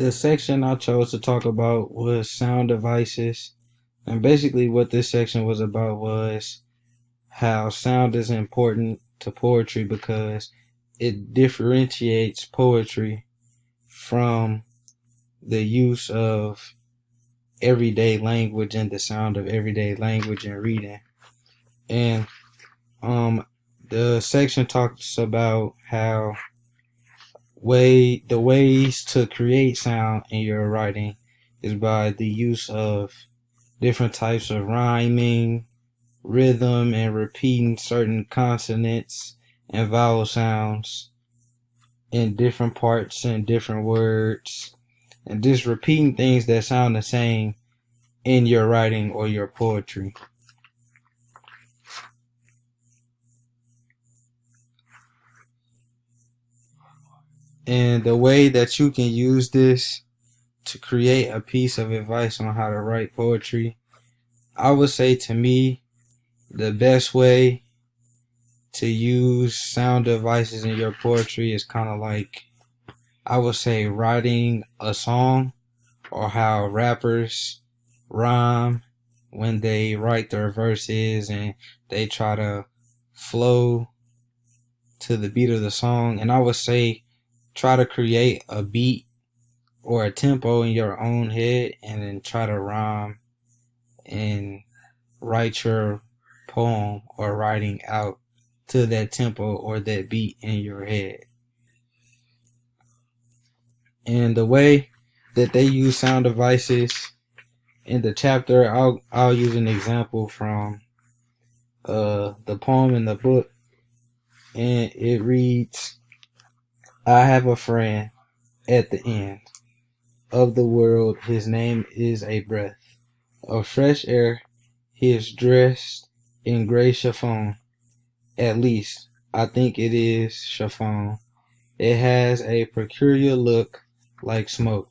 The section I chose to talk about was sound devices. And basically, what this section was about was how sound is important to poetry because it differentiates poetry from the use of everyday language and the sound of everyday language and reading. And um, the section talks about how the ways to create sound in your writing is by the use of different types of rhyming, rhythm, and repeating certain consonants and vowel sounds in different parts and different words, and just repeating things that sound the same in your writing or your poetry. And the way that you can use this to create a piece of advice on how to write poetry, I would say to me, the best way to use sound devices in your poetry is kind of like, I would say, writing a song, or how rappers rhyme when they write their verses and they try to flow to the beat of the song. And I would say, try to create a beat or a tempo in your own head and then try to rhyme and write your poem or writing out to that tempo or that beat in your head. And the way that they use sound devices in the chapter, I'll use an example from the poem in the book, and it reads, "I have a friend at the end of the world. His name is a breath of fresh air. He is dressed in gray chiffon. At least, I think it is chiffon. It has a peculiar look like smoke.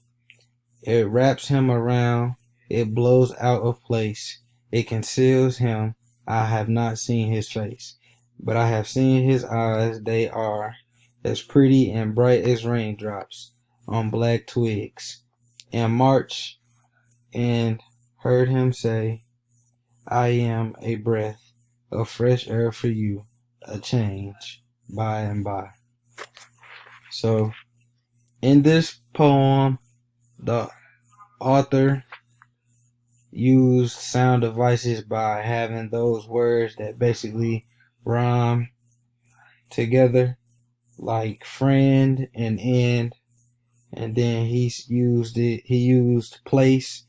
It wraps him around. It blows out of place. It conceals him. I have not seen his face, but I have seen his eyes. They are as pretty and bright as raindrops on black twigs. And March and heard him say, I am a breath of fresh air for you, a change by and by." So, in this poem, the author used sound devices by having those words that basically rhyme together, like friend and end, and then he used place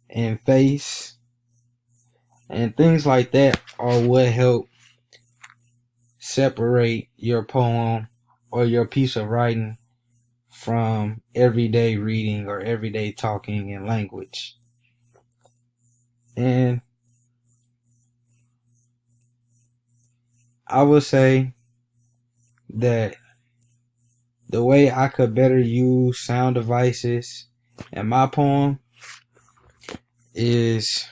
and face, and things like that are what help separate your poem or your piece of writing from everyday reading or everyday talking and language. And I would say that the way I could better use sound devices in my poem is,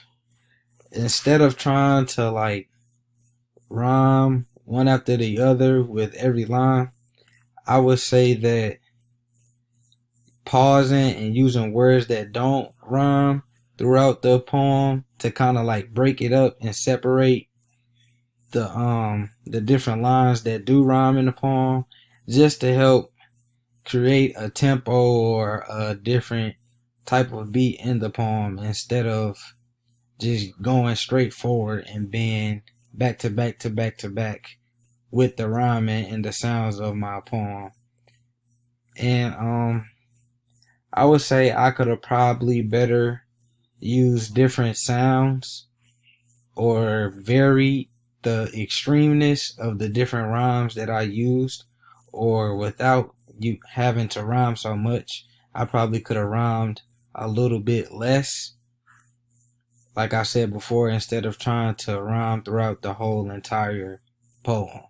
instead of trying to like rhyme one after the other with every line, I would say that pausing and using words that don't rhyme throughout the poem to kind of like break it up and separate the different lines that do rhyme in the poem, just to help create a tempo or a different type of beat in the poem, instead of just going straight forward and being back to back to back to back with the rhyming and the sounds of my poem. And I would say I could have probably better used different sounds or varied the extremeness of the different rhymes that I used, or without you having to rhyme so much, I probably could have rhymed a little bit less, like I said before, instead of trying to rhyme throughout the whole entire poem.